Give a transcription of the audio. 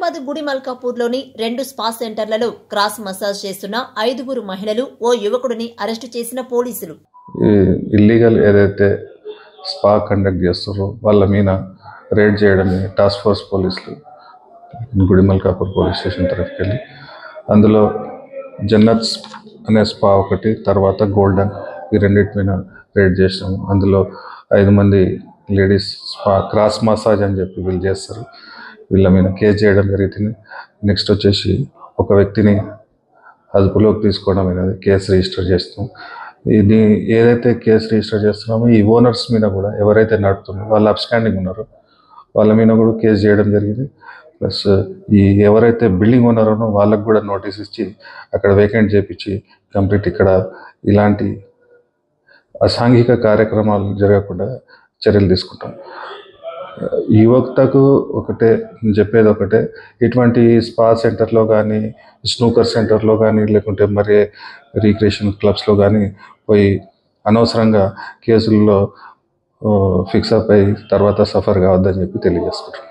Hyderabad గుడిమల్కాపూర్లోని 2 spa సెంటర్లలో cross massage చేస్తున్న 5 మహిళలు ఓ యువకుడిని అరెస్టు చేసిన పోలీసులు. ఇల్లీగల్ ఏదైతే స్పా కండక్ట్ చేస్తారో వాళ్ళ మీద రేడ్ చేయడమే టాస్క్ ఫోర్స్ పోలీసులు గుడిమల్కాపూర్ పోలీస్ స్టేషన్ తరఫుకి వెళ్ళి అందులో జన్నత్స్ అనే స్పా ఒకటి, తర్వాత గోల్డెన్, ఈ రెండింటి మీద రేడ్ చేసినాము. అందులో 5 మంది లేడీస్ స్పా క్రాస్ మసాజ్ అని చెప్పి వీళ్ళు చేస్తారు. వీళ్ళ మీద కేసు చేయడం జరుగుతుంది. నెక్స్ట్ వచ్చేసి ఒక వ్యక్తిని అదుపులోకి తీసుకోవడం అనేది కేసు రిజిస్టర్ చేస్తాం. ఇది ఏదైతే కేసు రిజిస్టర్ చేస్తున్నామో ఈ ఓనర్స్ మీద కూడా ఎవరైతే నడుపుతున్నారో వాళ్ళు అబ్స్టాండింగ్ ఉన్నారో వాళ్ళ మీద కూడా కేసు చేయడం జరిగింది. ప్లస్ ఈ ఎవరైతే బిల్డింగ్ ఓనరో వాళ్ళకు కూడా నోటీస్ ఇచ్చి అక్కడ వేకెంట్ చేయించి కంప్లీట్ ఇక్కడ ఇలాంటి అసాంఘిక కార్యక్రమాలు జరగకుండా చర్యలు తీసుకుంటాం. యువతకు చెప్పేది ఒకటే, ఇటువంటి స్పా సెంటర్లో కానీ, స్నూకర్ సెంటర్లో కానీ, లేకుంటే మరి రీక్రియేషన్ క్లబ్స్లో కానీ పోయి అనవసరంగా కేసుల్లో ఫిక్స్ అప్ అయ్యి తర్వాత సఫర్ కావద్దని చెప్పి తెలియజేసుకుంటాం.